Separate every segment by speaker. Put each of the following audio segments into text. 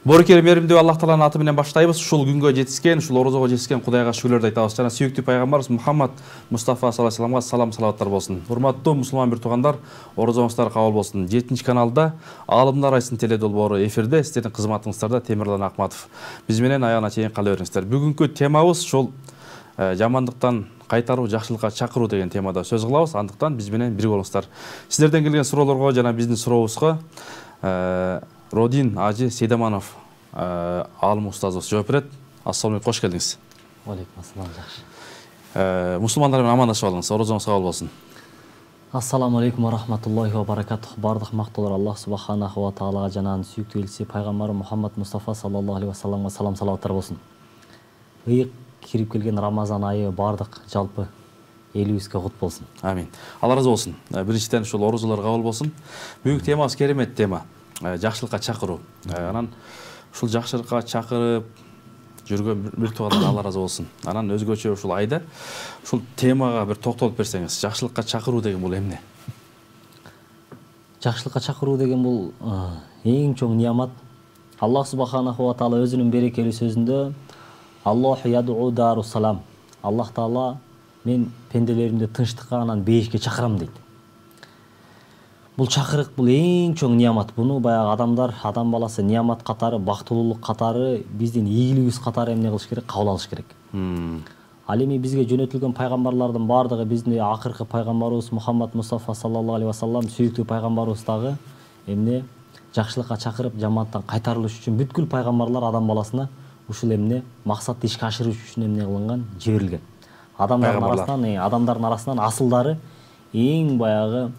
Speaker 1: Борекер меримдүү Аллах Тааланын аты менен баштайбыз. Ушул күнгө жетишкен, ушул орозого жетишкен Кудайга шүгүрлөрдү айтабыз. Жана сүйүктүү пайгамбарыбыз Мухаммад Мустафа саллаллаху алейхи вассаламга салам салаваттар болсун. Урматтуу мусулман бир туугандар, орозоңуздар кабыл болсун. 7-чи каналда Аалымдар Айсын теле долбоору эфирде, сиздердин кызматыңыздарда Темирлан Акматов. Биз менен аягына чейин кала бериңиздер. Бүгүнкү темабыз ушул жамандыктан кайтаруу, жакшылыкка чакыруу деген темада сөз кылабыз. Андыктан биз менен бирге болуңуздар. Сиздерден келген суроолорго жана биздин сурообузга Родин Ажи Сейдаманов алым устазыбыз жооп берет. Ассалам алейкум, кош келдиңиз.
Speaker 2: Алейкум ассалам, жакшы.
Speaker 1: Мусулмандар менен амандашып алыңыз. Орозоңуз кабыл болсун.
Speaker 2: Ассаламу алейкум ва рахматуллахи ва баракатух. Бардык мактоолор Аллах субханаху ва таалага жана анын сүйүктүү элчиси пайгамбар Мухаммад Мустафа саллаллаху алейхи ва салламга салам салаваттар болсун. Ыйык кирип келген Рамазан айы бардык жалпы элибизге кут болсун.
Speaker 1: Амин. Алла ыраазы болсун. Биринчиден ушул орозолор кабыл болсун. Бүгүнкү темабыз керемет тема. Жакшылыкка чакыруу. Анан ушул жакшылыкка чакырып жүргөн бир туугандан Алла ыраазы болсун. Анан өзгөчө ушул айда ушул темага бир токтолуп берсеңиз, жакшылыкка чакыруу деген бул эмне?
Speaker 2: Жакшылыкка чакыруу деген бул эң чоң ниямат. Аллах субханаху ва таала өзүнүн берекелүү сөзүндө Аллаху ядуу дару салам. Аллах таала мен пенделеримди тынчтыкка анан бейишке чакырам дейт. Бул чакырык бул эң чоң ниямат. Буну баягы адамдар, адам баласы ниямат катары, бактылуулук катары, биздин ийгилигибиз катары эмне кылыш керек? Кабыл алыш керек. Ал эми бизге жөнөтүлгөн пайгамбарлардын бардыгы биздин акыркы пайгамбарыбыз Мухаммад Мустафа саллаллаху алейхи ва саллам сүйүктүү пайгамбарыбыз дагы эмне жакшылыкка чакырып, жамандыктан кайтарылыш үчүн бүткүл пайгамбарлар адам баласына ушул эмне максатты ишке ашырыш үчүн эмне кылынган, жиберилген. Адамдардын арасынан асылдары эң баягы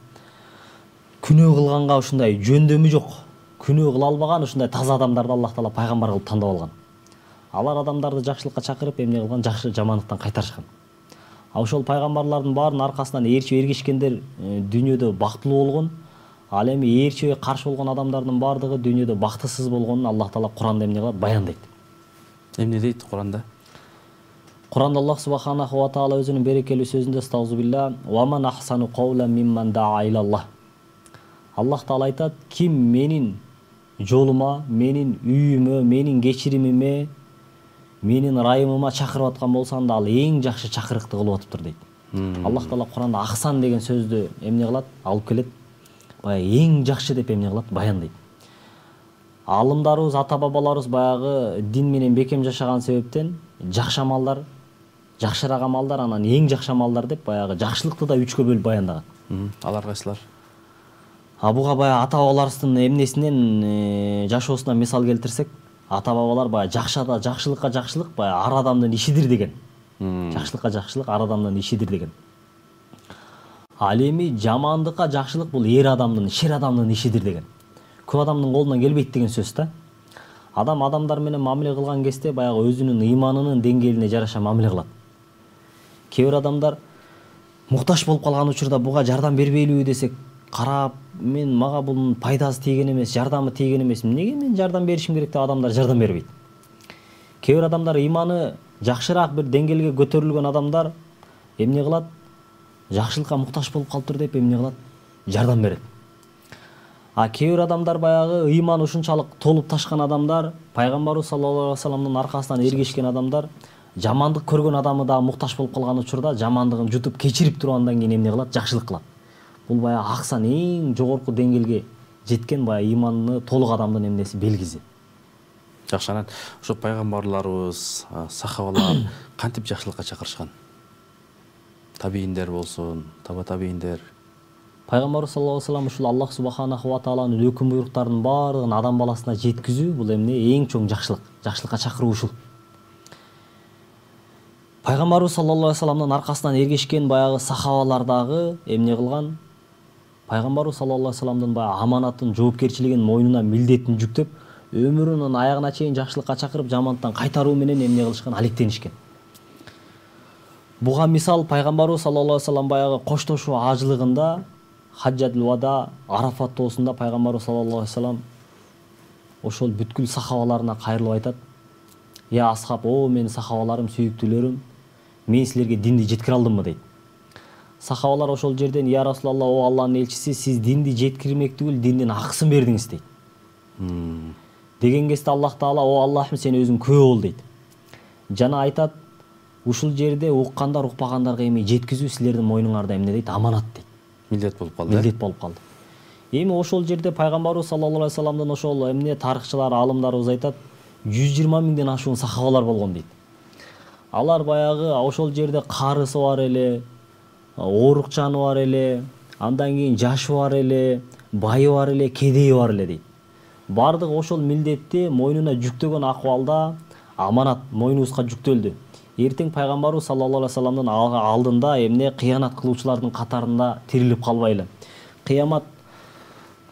Speaker 2: күнөө кылганга ушундай жөндөмү жок, күнөө кыла албаган ушундай таза адамдарды Аллах таала пайгамбар кылып тандап алган. Алар адамдарды жакшылыкка чакырып эмне кылган, жакшы жамандыктан кайтарышкан. Ошол пайгамбарлардын баарынын аркасынан ээрчип эргишкендер дүйнөдө бактылуу болгон. Ал эми ээрчибей каршы болгон адамдардын бардыгы дүйнөдө бактысыз болгонун Аллах таала Куранда эмне кылат, баяндайт. Эмне дейт Куранда? Куранда Аллах субханаху ва таала өзүнүн берекелүү сөзүндө "Астагфирулла ва ман ахсану кавлан мимман да'a илаллах". Аллах таала айтат, ким менин жолума, менин үйүмө, менин кечиримиме, менин ырайымыма чакырып аткан болсо, анда ал эң жакшы чакырыкты кылып атыптыр дейт. Аллах таала Куранда ахсан деген сөздү эмне кылат, алып келет. Баягы эң жакшы деп эмне кылат, баяндайт. Алымдарыбыз, ата бабаларыбыз баягы дин менен бекем жашаган себептен жакшы амалдар, жакшыраак амалдар, анан эң жакшы амалдар деп баягы жакшылыкты да 3кө бөлүп баяндаган.
Speaker 1: Алар кайсылар?
Speaker 2: Буга баягы ата бабаларыбыздын эмнесинен, жашоосунан мисал келтирсек, ата бабалар баягы жакшылыкка жакшылык баягы ар адамдын ишидир деген. Жакшылыкка жакшылык ар адамдын ишидир деген. Ал эми жамандыкка жакшылык бул эр адамдын, шер адамдын ишидир деген. Көп адамдын колунан келбейт деген сөз да. Адам адамдар менен мамиле кылган кезде баягы өзүнүн ыйманынын деңгээлине жараша мамиле кылат. Кээ бир адамдар муктаж болуп калган учурда буга жардам бербейлиби десек, карап, мага бунун пайдасы тийген эмес, жардамы тийген эмес, эмнеге мен жардам беришим керек деп адамдар жардам бербейт. Кээ бир адамдар ыйманы жакшыраак бир деңгээлге көтөрүлгөн адамдар эмне кылат? Жакшылыкка муктаж болуп калыптыр деп эмне кылат? Жардам берет. Кээ бир адамдар баягы ыйманы ушунчалык толуп ташкан адамдар, пайгамбарыбыз саллаллаху алейхи ва салламдын аркасынан эргешкен адамдар, жамандык көргөн адамы да муктаж болуп калган учурда жамандыгын жутуп кечирип тургандан кийин эмне кылат? Жакшылык кылат. Бул баягы аксан эң жогорку деңгээлге жеткен баягы ыйманы толук адамдын эмнеси, белгиси.
Speaker 1: Жакшы, анан ошо пайгамбарларыбыз, сахабалар кантип жакшылыкка чакырышкан? Табийиндер болсун, таба табийиндер.
Speaker 2: Пайгамбар саллаллаху алейхи ва саллам ушул Аллах субханаху ва тааланын өкүм буйруктарынын баардыгын адам баласына жеткизүү бул эмне? Эң чоң жакшылык, жакшылыкка чакыруу ушул. Пайгамбарыбыз саллаллаху алейхи ва салламдын аркасынан эргешкен баягы сахабалар дагы эмне кылган? Пайгамбарыбыз саллаллаху алейхи ва салламдын баягы аманатын, жоопкерчилигин мойнуна, милдетин жүктөп, өмүрүнүн аягына чейин жакшылыкка чакырып, жамандыктан кайтаруу менен эмне кылышкан? Алектенишкен. Буга мисал пайгамбарыбыз саллаллаху алейхи ва саллам баягы коштошуу ажылыгында Хаджатул Вада, Арафат тоосунда пайгамбарыбыз саллаллаху алейхи ва саллам ошол бүткүл сахабаларына кайрылып айтат: "Я асхаб, о менин сахабаларым, сүйүктүүлөрүм, мен силерге динди жеткире алдыммы?" дейт. Сахабалар ошол жерден: "Я Расулалла, о Алланын элчиси, сиз динди жеткирмек түгүл, диндин акысын бердиңиз" дейт. деген кезде Аллах Таала о Аллахым сен өзүң күбө бол дейт. Жана айтат ушул жерде уккандар укпагандарга эми жеткизүү силердин мойнуңарда эмне дейт, аманат дейт.
Speaker 1: Милдет болуп калды.
Speaker 2: Милдет болуп калды. Эми ошол жерде пайгамбарыбыз саллаллаху алейхи вассаламдын ошол эмне тарыхчылар, алымдарыбыз айтат 120 миңден ашуун сахабалар болгон дейт. Алар баягы ошол жерде карысы бар эле, оорукчаны бар эле, андан кийин жашы бар эле, байы бар эле, кедейи бар эле дейт. Бардыгы ошол милдетти мойнуна жүктөгөн акыбалда аманат мойнубузга жүктөлдү. Эртең пайгамбарыбыз саллаллаху алейхи вассаламдын алдында эмне кыянат кылуучулардын катарында тирилип калбайлы. Кыяматта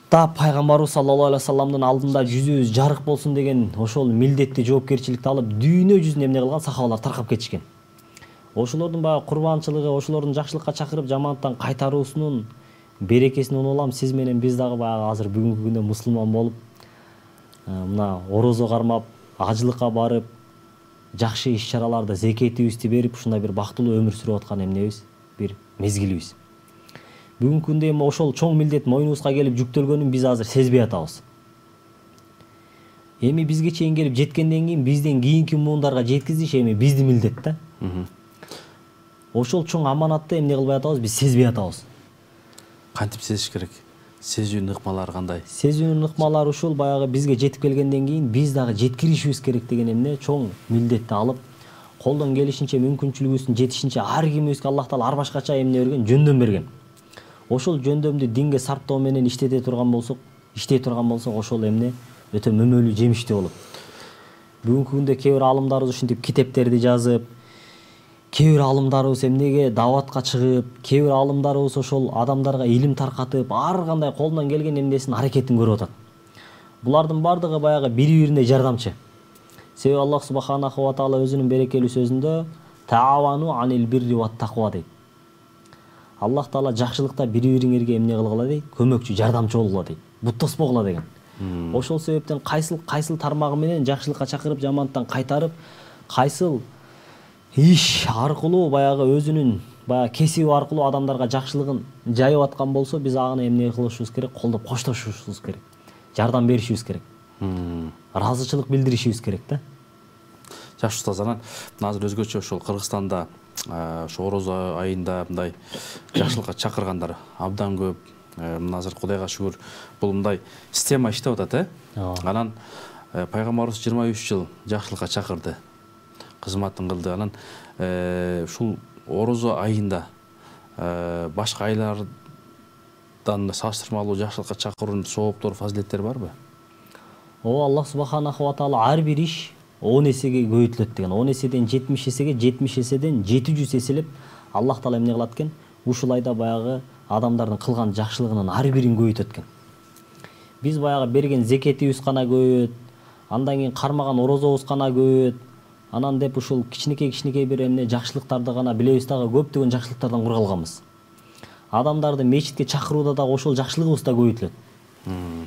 Speaker 2: пайгамбарыбыз саллаллаху алейхи вассаламдын алдында жүзүбүз жарык болсун деген ошол милдетти, жоопкерчиликти алып дүйнө жүзүнө эмне кылган сахабалар таркап кетишкен. Ошолордун баягы курбанчылыгы, ошолордун жакшылыкка чакырып жаманаттан кайтаруусунун берекесин унуп алам. Сиз менен биз дагы баягы азыр бүгүнкү күндө мусулман болуп, мына орозо кармап, ажылыкка барып, жакшы иш-чараларды, зекетибизди берип, ушундай бир бактылуу өмүр сүрүп аткан эмнебиз, бир мезгилибиз. Бүгүнкү күндө эми ошол чоң милдет мойнубузга келип жүктөлгөнүн биз азыр сезбей атабыз. Эми бизге чейин келип жеткенден кийин бизден кийинки муундарга жеткизиш эми биздин милдет да. Ошол чоң аманатты эмне кылбай атабыз, биз сезбей атабыз.
Speaker 1: Кантип сезиш керек? Сезүүнүн ыкмалары кандай?
Speaker 2: Сезүүнүн ыкмалары ушул баягы бизге жетип келгенден кийин биз дагы жеткиришибиз керек деген эмне чоң милдетти алып, колдон келишинче, мүмкүнчүлүгүбүздүн жетишинче ар кимибизге Аллах Таала ар башкача эмне берген, жөндөм берген. Ошол жөндөмдү динге сарптоо менен иштей турган болсок, ошол эмне өтө мөмөлүү жемиштүү болот. Бүгүнкү күндө кээ бир алымдарыбыз ушинтип китептерди жазып, кээ бир алымдарыбыз эмнеге даватка чыгып, кээ бир алымдарыбыз ошол адамдарга илим таркатып, ар кандай колунан келген эмнесин аракетин көрүп атат. Булардын бардыгы баягы бири-бирине жардамчы. Себеби Аллах субханаху ва таала өзүнүн берекелүү сөзүндө таавану анил бирри ва тақва дейт. Аллах Таала жакшылыкта бири-бириңерге эмне кылгыла дейт? Көмөкчү, жардамчы болгула дейт. Буттаспогула деген. Ошол себептен кайсыл тармагы менен жакшылыкка чакырып, жамандыктан кайтарып, кайсыл иш аркылуу баягы өзүнүн баягы кесиби аркылуу адамдарга жакшылыгын жайып аткан болсо, биз аны эмне кылышыбыз керек? Колдоп коштошушубуз керек. Жардам беришибиз керек. Ыраазычылык билдиришибиз керек да.
Speaker 1: Жакшы устаз, анан азыр өзгөчө ошол Кыргызстанда ошо орозо айында мындай жакшылыкка чакыргандар абдан көп. Мына азыр Кудайга шүгүр бул мындай система иштеп атат, Анан пайгамбарыбыз 23 жыл жакшылыкка чакырды. Кызматын кылды. Анан ушул орозо айында башка айлардан салыштырмалуу жакшылыкка чакыруунун сооптору, фазилеттери барбы?
Speaker 2: Аллах субханаху ва таала ар бир иш 10 эсеге көбөйтүлөт деген. 10 эседен 70 эсеге, 70 эседен 700 эселеп Аллах Таала эмне кылат экен? Ушул айда баягы адамдардын кылган жакшылыгынын ар бирин көбөйтөт экен. Биз баягы берген зекетибиз гана көбөйөт, андан кийин кармаган орозобуз гана көбөйөт. Анан деп ушул кичинекей бир эмне жакшылыктарды гана билебиз дагы көптөгөн жакшылыктардан кура калганбыз. Адамдарды мечитке чакырууда дагы ошол жакшылыгыбыз да көбөйтүлөт.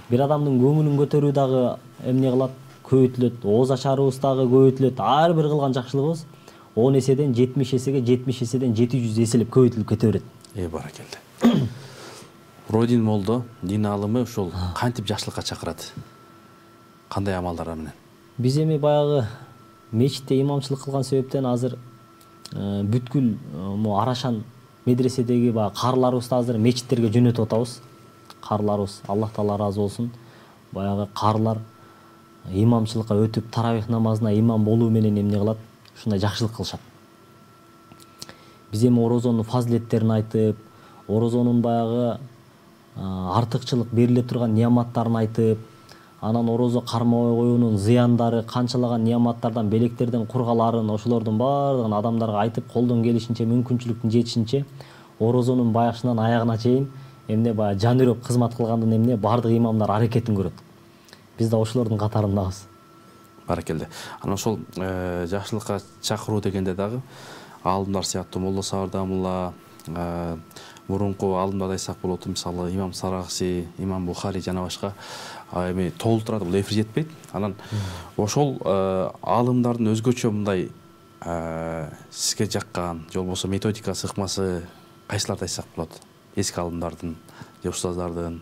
Speaker 2: Бир адамдын көңүлүн көтөрүү дагы эмне кылат? Көбөйтүлөт. Ооз ачарыбыз дагы көбөйтүлөт. Ар бир кылган жакшылыгыбыз 10 эседен 70 эсеге, 70 эседен 700 эселеп көбөйтүлүп кете берет.
Speaker 1: Баракелде. Родин молдо, дин алымы ошол кантип жакшылыкка чакырат? Кандай амалдар менен?
Speaker 2: Биз эми баягы мечитте имамчылык кылган себептен азыр бүткүл Арашан медреседеги баягы каарыларыбызды азыр мечиттерге жөнөтүп атабыз. Каарыларыбыз, Аллах Таала ыраазы болсун. Баягы каарылар имамчылыкка өтүп, таравих намазына имам болуу менен эмне кылат? Ушундай жакшылык кылышат. Биз эми орозонун фазилеттерин айтып, орозонун баягы артыкчылык бериле турган неаматтарын айтып, анан орозо кармабай коюунун зыяндары, канчалаган неаматтардан, белектерден кургаларын, ошолордун баардыгын адамдарга айтып, колдон келишинче, мүмкүнчүлүктүн жетишинче орозонун башынан аягына чейин эмне баягы жан үрөп кызмат кылгандын эмне баардык имамдар аракетин көрөт. Биз да ошолордун катарындабыз.
Speaker 1: Баракелде. Анан ошол жакшылыкка чакыруу дегенде дагы алымдар сыяктуу Молла Сабырдамулла, мурунку алымдарды айтсак болот, мисалы имам Саракси, имам Бухари жана башка эми толтурат, бул эфир жетпейт. Анан ошол алымдардын өзгөчө мындай сизге жаккан, же болбосо методикасы, ыкмасы кайсыларды айтсак болот? Эски алымдардын же устаздардын?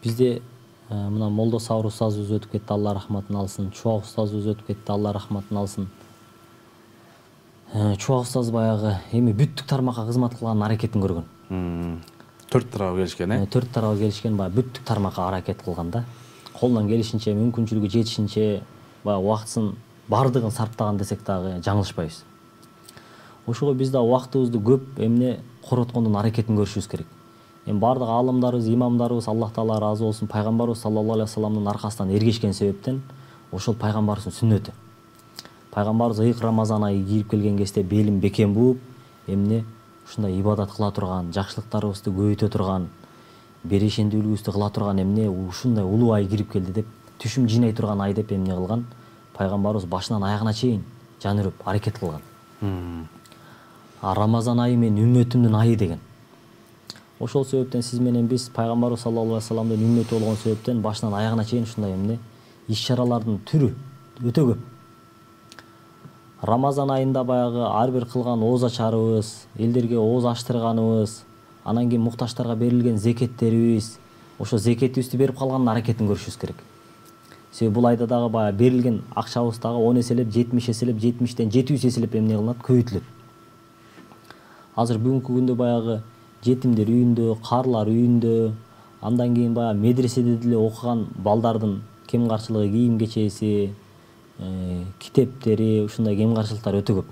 Speaker 2: Бизде Мына Молдо Саур устазыбыз өтүп кетти, Алла рахматын алсын. Чубак устазыбыз өтүп кетти, Алла рахматын алсын. Чубак устаз баягы эми бүттүк тармакка кызмат кылган аракетин көргөн.
Speaker 1: Төрт тарабы келишкен,
Speaker 2: Төрт тарабы келишкен, баягы бүттүк тармакка аракет кылган да. Колунан келишинче, мүмкүнчүлүгү жетишинче баягы убактысын бардыгын сарптаган десек дагы жаңылышпайбыз. Ошого биз да убактыбызды көп эмне короткондун аракетин көрүшүбүз керек. Эми бардык аалымдарыбыз, имамдарыбыз, Аллах Таала ыраазы болсун, пайгамбарыбыз саллаллаху алейхи вассаламдын аркасынан эргешкен себептен ошол пайгамбарыбыздын сүннөтү. Пайгамбарыбыз ыйык Рамазан айы кирип келген кезде белин бекем бууп, эмне ушундай ибадат кыла турган, жакшылыктарыбызды көбөйтө турган, берешендүүлүгүбүздү кыла турган эмне ушундай улуу ай кирип келди деп, түшүм жыйнай турган ай деп эмне кылган? Пайгамбарыбыз башынан аягына чейин жан үрүп аракет кылган. Рамазан айы мен үммөтүмдүн айы деген. Ошол себептен сиз менен биз пайгамбарыбыз саллаллаху алейхи вассаламдын үммөтү болгон себептен башынан аягына чейин ушундай эмне иш-чаралардын түрү өтө көп. Рамазан айында баягы ар бир кылган ооз ачарыбыз, элдерге ооз ачтырганыбыз, анан кийин муктаждарга берилген зекеттерибиз, ошо зекетибизди берип калгандын аракетин көрүшүбүз керек. Себеби бул айда дагы баягы берилген акчабыз дагы 10 эселеп, 70 эселеп, 70тен 700 эселеп эмне кылынат? Көбөйтүлөт. Азыр бүгүнкү күндө баягы жетимдер үйүндө, карлар үйүндө, андан кийин баягы медреседе деле окуган балдардын кем карчылыгы, кийим кечеси, китептери, ушундай кем карчылыктар өтө көп.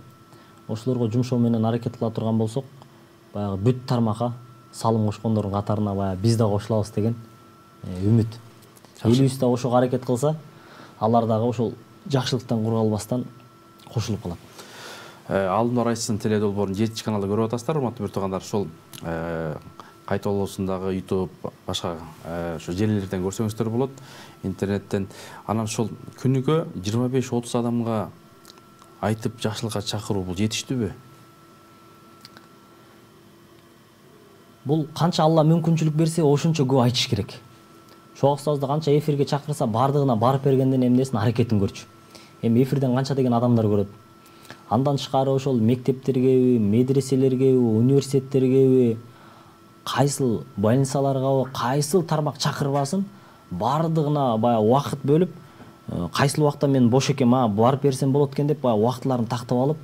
Speaker 2: Ошолорго жумшоо менен аракет кыла турган болсок, баягы бүт тармакка салым кошкондордун катарына баягы биз да кошулабыз деген үмүт. Элибиз да ошого аракет кылса, алар дагы ошол жакшылыктан кур калбастан кошулуп калат.
Speaker 1: Алдымдар айтсын теле долбоорун 7 каналда көрүп атасыздар, урматтуу бир туугандар. Ошол кайталоосундагы YouTube, башка ошо жерлерден көрсөңүздөр болот, интернеттен. Анан ошол күнүгө 25-30 адамга айтып жакшылыкка чакыруу бул жетиштүүбү?
Speaker 2: Бул канча Алла мүмкүнчүлүк берсе, ошончо көп айтыш керек. Чоң устазды канча эфирге чакырса, бардыгына барып бергенден эмнесин аракетин көрчү. Эми эфирден канча деген адамдар көрөт. Андан тышкары ошол мектептерге, медреселерге, университеттерге, кайсыл больницаларга, кайсыл тармак чакырбасын, бардыгына баягы убакыт бөлүп, кайсыл убакта мен бош экем, барып берсем болот экен деп баягы убакытларын тактап алып,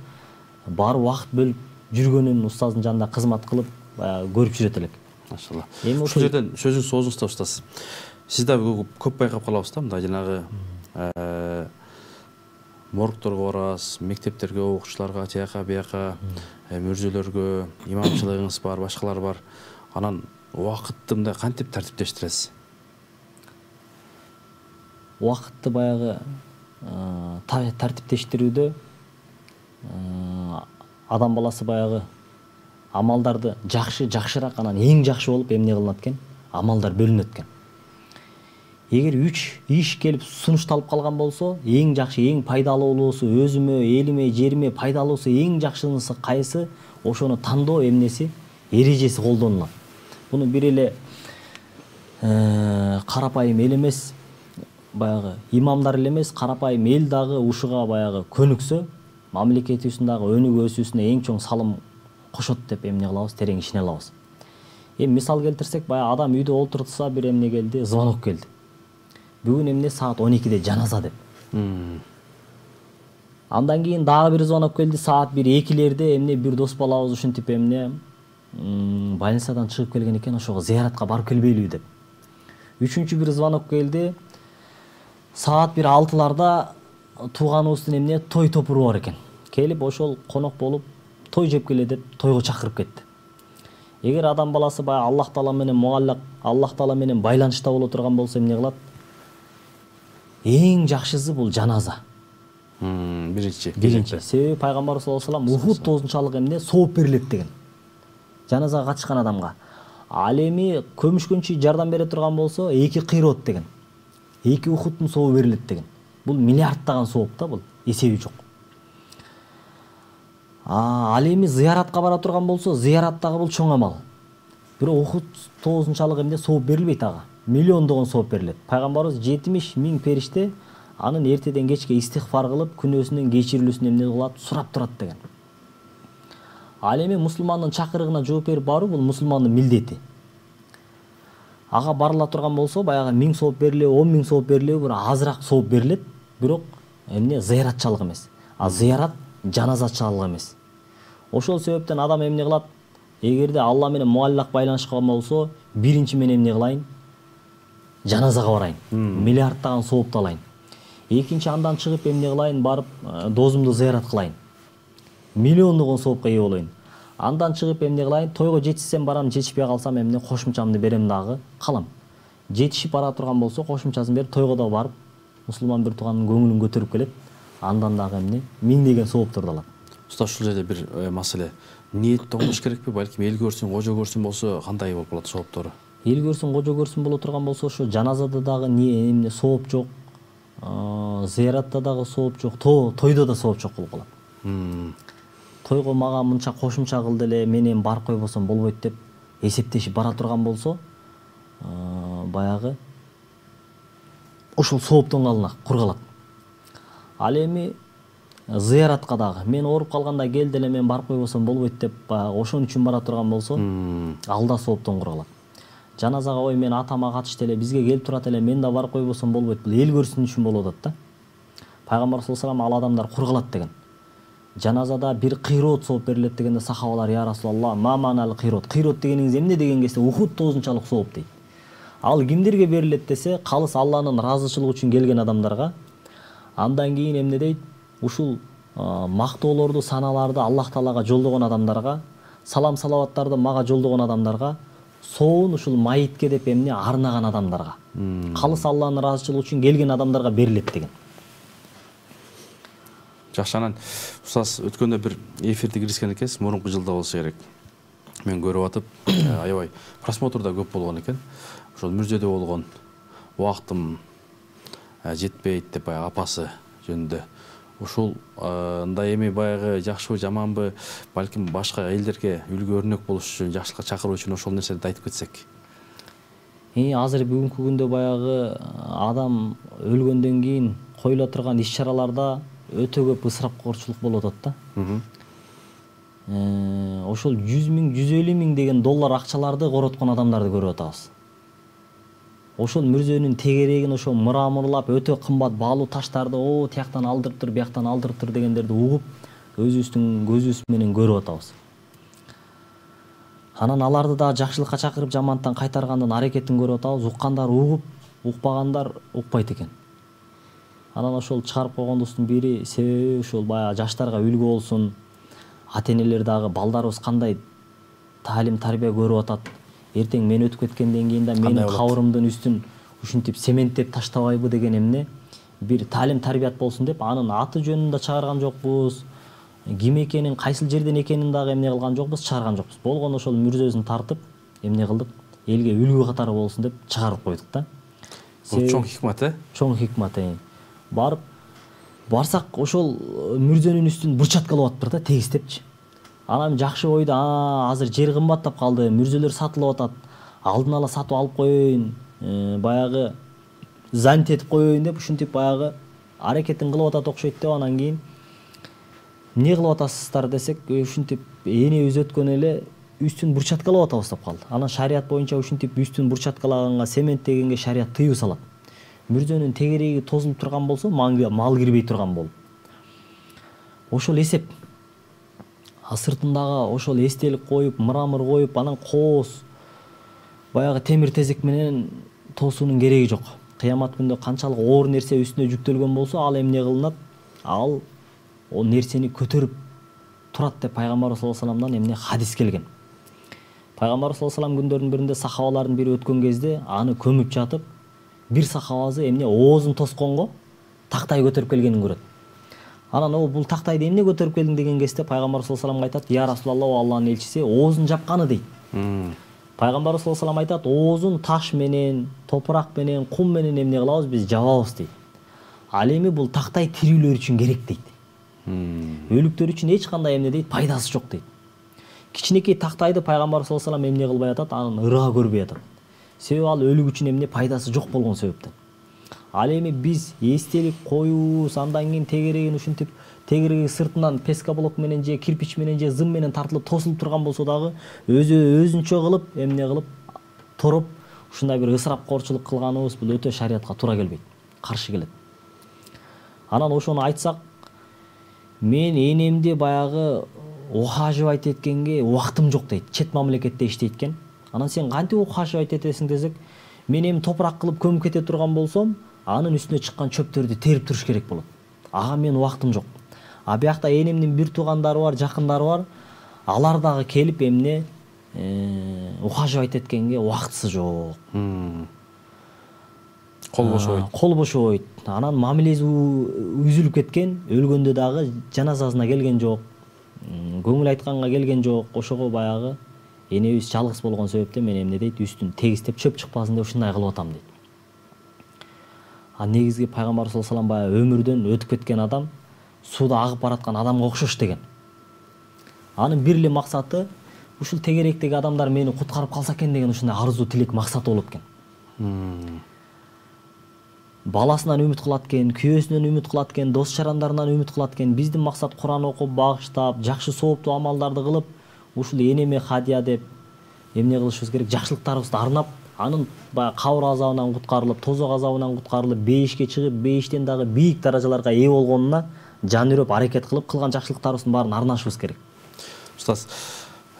Speaker 2: барып убакыт бөлүп жүргөнүн устаздын жанында кызмат кылып, баягы көрүп жүрөт элек.
Speaker 1: Машалла. Ушул жерден сөзүн соозуңузда устаз. Сиз да көп байкап калабыз да, мындай жанагы моргторго барасыз, мектептерге, окуучуларга, тияка бияка, мөрзөлөргө, имамчылыгыңыз бар, башкалар бар. Анан убакытты мындай кантип тартиптештиресиз?
Speaker 2: Убакытты баягы тартиптештирүүдө адам баласы баягы амалдарды жакшыраак, анан эң жакшы болуп эмне кылынат экен? Амалдар бөлүнөт экен. Эгер 3 иш келип сунушталып калган болсо, эң жакшы, эң пайдалуулуусу, өзүмө, элиме, жериме пайдалуусу, эң жакшынысы кайсы? Ошону тандоо эмнеси? Эрежеси колдонулат. Буну бир эле карапайым эл эмес, баягы имамдар эле эмес, карапайым эл дагы ушуга баягы көнүксө, мамлекетибиздин дагы өнүгүү өсүүсүнө эң чоң салым кошот деп эмне кылабыз? Терең ишене алабыз. Эми мисал келтирсек, баягы адам үйдө олтурса, бир эмне келди, звонок келди. Бүгүн эмне саат 12-де жаназа деп. Андан кийин дагы бир звонок келди, саат 1-2-лерде эмне бир дос балабыз ушинтип эмне больницадан чыгып келген экен, ошого зыяратка барып келбейлиби деп. Үчүнчү бир звонок келди. Саат 1-6-ларда тууганыбыздын эмне той топуру бар экен. Келип ошол конок болуп той жеп келе деп тойго чакырып кетти. Эгер адам баласы баягы Аллах Таала менен муаллак, Аллах Таала менен байланышта боло турган болсо эмне кылат? Эң жакшысы бул жаназа.
Speaker 1: Биринчи.
Speaker 2: Себеби пайгамбарыбыз саллаллаху алейхи вассалам Ухуд тоозунчалык эмне сооп берилет деген. Жаназага катышкан адамга. Ал эми көмүшкөнчү жардам бере турган болсо 2 кыйрот деген. 2 Ухудтун сообу берилет деген. Бул миллиардтаган сооп да, бул эсеби жок. Ал эми зыяратка бара турган болсо, зыяраттагы бул чоң амал. Бирок Ухуд тоозунчалык эмне сооп берилбейт ага. Миллиондогон сооп берилет. Пайгамбарыбыз 70 000 периште анын эртеден кечке истихфар кылып, күнөөсүнүн кечирилүүсүн эмне кылат? Сурап турат деген. Ал эми мусулмандын чакырыгына жооп берип баруу бул мусулмандын милдети. ага барыла турган болсо баягы 1000 сооп берилеби, 10.000 сооп берилеби, бир азыраак сооп берилет, бирок эмне зыяратчылык эмес. А зыярат жаназачылык эмес. Ошол себептен адам эмне кылат? Эгерде Алла менен муаллак байланышкан болсо, биринчи мен эмне кылайын? Жаназага барайын. Миллиардтаган соопту алайын. Экинчи андан чыгып эмне кылайын? Барып дозумду зыярат кылайын. Миллиондогон соопко ээ болоюн. Андан чыгып эмне кылайын? Тойго жетишсем барам, жетишпей калсам эмне кошумчамды берем дагы, калам. Жетишип бара турган болсо, кошумчасын берип тойго да барып, мусулман бир тууганын көңүлүн көтөрүп келет. Андан дагы эмне? Миңдеген сооптурду алат.
Speaker 1: Уста ушул жерде бир маселе. Ниетти оңдош керекпи? Балким эл көрсүн, кожо көрсүн болсо кандай болуп калат сооптору?
Speaker 2: Эл көрсүн, кожо көрсүн боло турган болсо, ошо жаназада дагы эмне сооп жок, зыяратта дагы сооп жок, тойдо да сооп жок болуп калат. Тойго мага мынча кошумча кылды эле, мен эми барып койбосом болбойт деп эсептешип бара турган болсо, баягы ошол сооптун алына кур калат. Ал эми зыяратка дагы мен ооруп калганда келди эле, мен барып койбосом болбойт деп баягы ошон үчүн бара турган болсо, ал да сооптон кур калат. Жаназага ой мен атама катышты эле, бизге келип турат эле, мен да барып койбосом болбойт. Бул эл көрсүн үчүн болуп атат да. Пайгамбар саллаллаху алейхи ал адамдар кур калат деген. Жаназада бир кыйрот сооп берилет дегенде сахабалар: "Я Расулаллах, ма манал кыйрот?" Кыйрот дегениңиз эмне деген кезде Ухуд тоозунчалык сооп дейт. Ал кимдерге берилет десе, калыс Алланын ыраазычылыгы үчүн келген адамдарга. Андан кийин эмне дейт? Ушул мактоолорду, саналарды Аллах Таалага жолдогон адамдарга, салам салаваттарды мага жолдогон адамдарга, соон ушул майитке деп эмне арнаган адамдарга, калыс Алланын ыраазычылыгы үчүн келген адамдарга берилет деген.
Speaker 1: Жакшы, анан устаз өткөндө бир эфирди киргизген экенсиз, мурунку жылда болсо керек. Мен көрүп атып, аябай просмотрда көп болгон экен. Ошол мүрзөдө болгон убактым жетпейт деп баягы апасы жөнүндө. Ушул мындай эми баягы жакшыбы, жаманбы, балким башка элдерге үлгү өрнөк болуш үчүн, жакшылыкка чакыруу үчүн ошол нерсени айтып кетсек.
Speaker 2: Азыр бүгүнкү күндө баягы адам өлгөндөн кийин коюла турган иш-чараларда өтө көп ысырапкорчулук болуп атат да. Ошол 100 миң, 150 миң деген доллар акчаларды короткон адамдарды көрүп атабыз. Ошол мүрзөнүн тегерегин ошо мырамырлап өтө кымбат баалуу таштарды тияктан алдырыптыр, бияктан алдырыптыр дегендерди угуп, өзүбүздүн көзүбүз менен көрүп атабыз. Анан аларды да жакшылыкка чакырып, жамандыктан кайтаргандын аракетин көрүп атабыз. Уккандар угуп, укпагандар укпайт экен. Анан ошол чыгарып койгондустун бири себеби ушул баягы жаштарга үлгү болсун, ата-энелер дагы балдарыбыз кандай таалим тарбия көрүп атат. Эртең мен өтүп кеткенден кийин да менин кабырымдын үстүн ушинтип цементтеп таштабайбы деген эмне бир таалим тарбият болсун деп анын аты жөнүн да чыгарган жокпуз. Ким экенин, кайсыл жерден экенин дагы эмне кылган жокпуз, чыгарган жокпуз. Болгону ошол мүрзөсүн тартып эмне кылдык? Элге үлгү катары болсун деп чыгарып койдук да.
Speaker 1: Бул чоң хикмат,
Speaker 2: Чоң хикмат. Барсак ошол мүрзөнүн үстүн бурчаткалап атыптыр да, тегистепчи. Анан жакшы ойду, азыр жер кымбаттап калды, мүрзөлөр сатылып атат. Алдын ала сатып алып коеюн, баягы зант этип коеюн деп ушинтип баягы аракетин кылып атат окшойт деп. Анан кийин эмне кылып атасыздар десек, ушинтип энебиз өткөн эле үстүн бурчаткалап атабыз деп калды. Анан шарият боюнча ушинтип үстүн бурчаткалаганга, цементтегенге шарият тыюу салат. Мүрзөнүн тегереги тозулуп турган болсо, мал кирбей турган болуп. Ошол эсеп. Сыртындагы ошол эстелик коюп, мрамор коюп, анан кооз баягы темир тезек менен тоосунун кереги жок. Кыямат күндө канчалык оор нерсе үстүнө жүктөлгөн болсо, ал эмне кылынат? Ал о нерсени көтөрүп турат деп Пайгамбар саллаллаху алейхи вассаламдан эмне хадис келген. Пайгамбар саллаллаху алейхи вассалам күндөрдүн биринде сахабалардын бири өткөн кезде аны көмүп жатып, бир сахабасы эмне оозун тосконго тактай көтөрүп келгенин көрөт. Анан бул тактайды эмне көтөрүп келдиң деген кезде Пайгамбар саллаллаху алейхи вассалам айтат: "Я Расулаллах, Алланын элчиси, оозун жапканы" дейт. Пайгамбар саллаллаху алейхи вассалам айтат: "Оозун таш менен, топурак менен, кум менен эмне кылабыз? Биз жабабыз" дейт. Ал эми бул тактай тирүүлөр үчүн керек дейт. Өлүктөр үчүн эч кандай эмне дейт, пайдасы жок дейт. Кичинекей тактайды Пайгамбар саллаллаху алейхи вассалам эмне кылбай атат, анын ыраа көрбөй атат. Себеби ал өлүк үчүн эмне пайдасы жок болгон себептен. Ал эми биз эстелик коюбуз, андан кийин тегерегин ушинтип, тегереги сыртынан пескоблок менен же кирпич менен же зым менен тартылып тосулуп турган болсо дагы өзүнчө кылып эмне кылып тороп ушундай бир ысырапкорчулук кылганыбыз бул өтө шариятка туура келбейт, каршы келет. Анан ошону айтсак, мен энемди баягы ухаживать эткенге убактым жок дейт. Чет мамлекетте иштейт экен. Анан сен кантип ухаживать этесиң десек, мен эми топурак кылып көмүп кете турган болсом, анын үстүнө чыккан чөптөрдү терип туруш керек болот. Ага мен убактым жок. А биякта энемдин бир туугандары бар, жакындары бар. Алар дагы келип эмне ухаживать эткенге убактысы жок.
Speaker 1: Кол бошобойт.
Speaker 2: Кол бошобойт. Анан мамилеси үзүлүп кеткен, өлгөндө дагы жаназасына келген жок. Көңүл айтканга келген жок. Ошого баягы энебиз жалгыз болгон себептен мен эмне дейт, үстүн тегистеп чөп чыкпасын деп ушундай кылып атам дейт. А негизги пайгамбар саллаллаху алейхи ва саллям баягы өмүрдөн өтүп кеткен адам сууда агып бараткан адамга окшош деген. Анын бир эле максаты ушул тегеректеги адамдар мени куткарып калса экен деген ушундай арзуу тилек максаты болуп экен. Баласынан үмүт кылат экен, күйөөсүнөн үмүт кылат экен, дос жарандарынан үмүт кылат экен. Биздин максат Куран окуп, багыштап, жакшы сооптуу амалдарды кылып, ушул энеме хадия деп эмне кылышыбыз керек, жакшылыктарыбызды арнап, анын баягы кабыр азабынан куткарылып, тозок азабынан куткарылып, бейишке чыгып, бейиштен дагы бийик даражаларга ээ болгонуна жан үрөп аракет кылып, кылган жакшылыктарыбыздын баарын арнашыбыз керек.
Speaker 1: Устаз,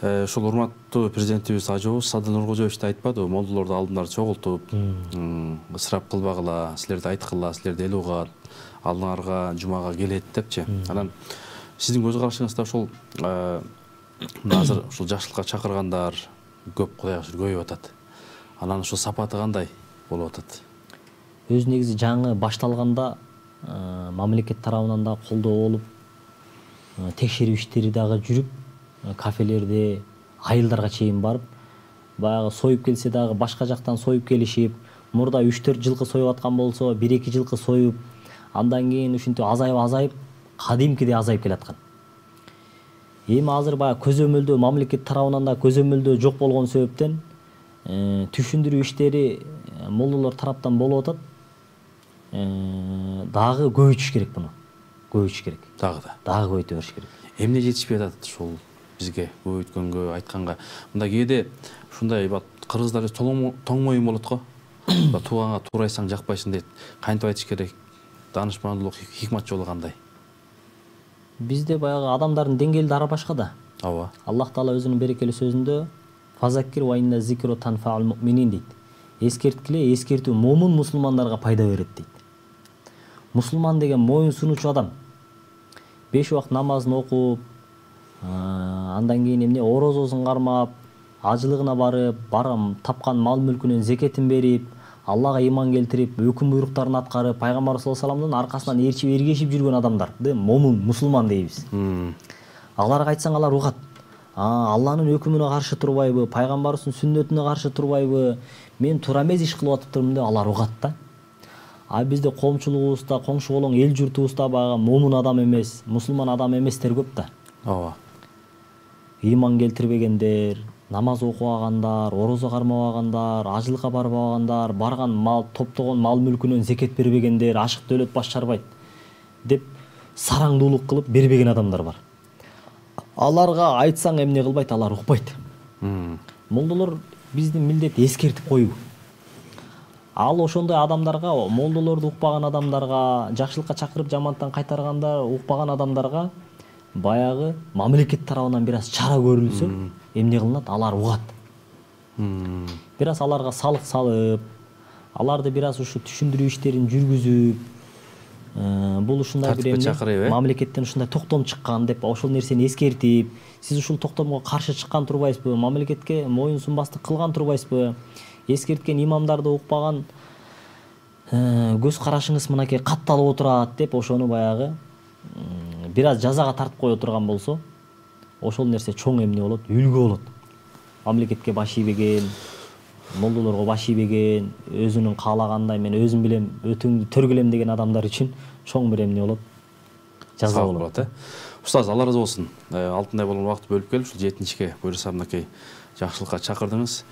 Speaker 1: ушул урматтуу президентибиз Ажообуз Садыр Нуркожоевич да айтпадыбы, молдолорду алдымдар чогултуп, ысырап кылбагыла, силерди айткыла, силерди эл угат, алдыңарга жумага келет депчи. Анан сиздин көз карашыңызда ушул азыр ушул жакшылыкка чакыргандар көп, Кудайга шүгүр көбөйүп атат. Анан ушул сапаты кандай болуп атат?
Speaker 2: Өз негизи жаңы башталганда мамлекет тарабынан да колдоо болуп, текшерүү иштери дагы жүрүп, кафелерде айылдарга чейин барып, баягы союп келсе дагы башка жактан союп келишип, мурда 3-4 жылкы союп аткан болсо, 1-2 жылкы союп, андан кийин ушинтип азайып, кадимкидей азайып келаткан. Эми азыр баягы көзөмөлдөө мамлекет тарабынан да көзөмөлдөө жок болгон себептен түшүндүрүү иштери молдолор тараптан болуп атат. Дагы көбөйтүш керек буну. Көбөйтүш керек. Дагы көбөйтө бериш керек.
Speaker 1: Эмне жетишпей атат ушул бизге көбөйткөнгө, айтканга? Мында кээде ушундай кыргыздар тоңмоюн болот го. Тууганга туурайсаң жакпайсың дейт. Кантип айтыш керек? Данышмандуулук, хикмат жолу кандай?
Speaker 2: Бизде баягы адамдардын деңгээли дары башка да.
Speaker 1: Ооба.
Speaker 2: Аллах Таала өзүнүн берекелүү сөзүндө фазаккир ва инна зикру танфаул муъминин дейт. Эскерткиле, эскертүү момун мусулмандарга пайда берет дейт. Мусулман деген моюн сунуучу адам. 5 убакыт намазын окуп, андан кийин эмне орозосун кармап, ажылыгына барып, тапкан мал мүлкүнөн зекетин берип, Аллага иман келтирип, өкүм буйруктарын аткарып, пайгамбар саллаллаху алейхи ва салламдын аркасынан эргешип жүргөн адамдарды момун, мусулман дейбиз. Аларга айтсаң алар угат. Алланын өкүмүнө каршы турбайбы, пайгамбарыбыздын сүннөтүнө каршы турбайбы, мен туура эмес иш кылып атыптырмын деп алар угат да. А бизде коомчулугубузда, коңшу колоң эл журтубузда баягы момун адам эмес, мусулман адам эместер көп да.
Speaker 1: Ооба.
Speaker 2: Иман келтирбегендер, намаз окубагандар, орозо кармабагандар, ажылыкка барбагандар, барган мал, топтогон мал мүлкүнөн зекет бербегендер, ашык дөөлөт баш чарбайт деп сараңдуулук кылып бербеген адамдар бар. Аларга айтсаң эмне кылбайт, алар укпайт. Молдолор биздин милдет эскертип коюу. Ал ошондой адамдарга, молдолорду укпаган адамдарга, жакшылыкка чакырып жамандыктан кайтарганда укпаган адамдарга баягы мамлекет тарабынан бир аз чара көрүлсө, эмне кылынат? Алар угат. Бир аз аларга салык салып, аларды бир аз ушу түшүндүрүү иштерин жүргүзүп, бул ушундай бир эмне мамлекеттен ушундай токтом чыккан деп ошол нерсени эскертип, сиз ушул токтомго каршы чыккан турбайсызбы, мамлекетке моюн сунбастык кылган турбайсызбы, эскерткен имамдарды укпаган көз карашыңыз мынакей катталып отурат деп ошону баягы бир аз жазага тартып кое турган болсо, ошол нерсе чоң эмне болот? Үлгү болот. Мамлекетке баш ийбеген, молдолорго баш ийбеген, өзүнүн каалагандай мен өзүм билем, өтүңдү төргүлөм деген адамдар үчүн чоң бир эмне болот? Жаза болот.
Speaker 1: Устаз, Алла разы болсун. Алтындай болгон убакытты бөлүп келип, ушул 7-ке буюрса мынакей жакшылыкка чакырдыңыз.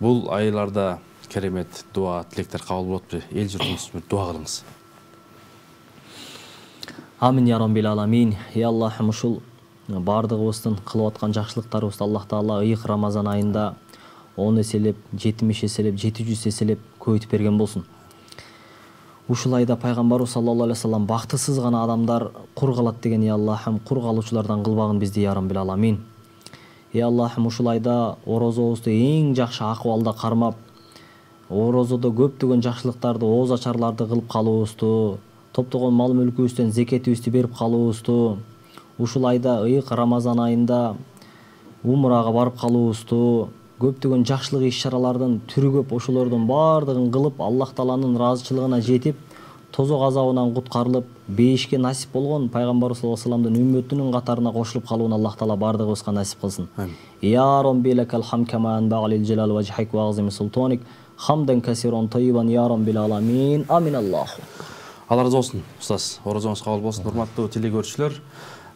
Speaker 1: Бул айларда керемет дуа, тилектер кабыл болот. Эл журтуңуз үчүн дуа кылыңыз.
Speaker 2: Амин я Раббил аламин. Я Аллахым, ушул бардыгыбыздын кылып аткан жакшылыктарыбызды Аллах Таала ыйык Рамазан айында 10 эселеп, 70 эселеп, 700 эселеп көбөйтүп берген болсун. Ушулайда пайгамбарыбыз саллаллаху алейхи вассалам бактысыз гана адамдар кур калат деген ey Аллахым, кур калуучулардан кылбагын бизди я Раббил аламин. Ey Аллахым, ушулайда орозобузду эң жакшы акыбалда кармап, орозодо көптөгөн жакшылыктарды, ооз ачарларды кылып калуубузду, топтогон мал мүлкүбүздөн зекетибизди берип калуубузду, ушулайда ыйык Рамазан айында умрага барып калуубузду, көптөгөн жакшылык иш-чаралардын түрү көп, ошолордун баардыгын кылып, Аллах Тааланын ыраазычылыгына жетип, тозок азабынан куткарылып, бейишке насип болгон пайгамбарыбыз саллаллаху алейхи вассаламдын үммөтүнүн катарына кошулуп калууну Аллах Таала бардыгыбызга насип кылсын. Я Рабби лакал хам кама анбагъ жалал важхик ва азим султаник хамдан касиран таййибан я Раббил аламин. Амин Аллаху.
Speaker 1: Allah разы болсын, устаз. Оразаңыз кабыл болсын. Урматтуу телекөрүүчүлөр,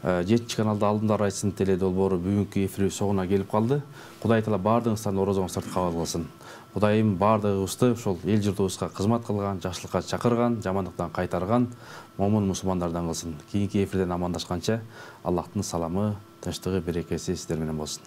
Speaker 1: 7 каналда алдындар айтсын теле долбоору бүгүнкү эфир соңуна келип калды. Кудай таала бардыгыңыздардын оразаңыздарды кабыл кылсын. Кудайым бардыгыбызды ошол эл журтубузга кызмат кылган, жакшылыкка чакырган, жамандыктан кайтарган момун мусулмандардан кылсын. Кийинки эфирден амандашканча Аллахтын саламы, тынчтыгы, берекеси сиздер менен болсун.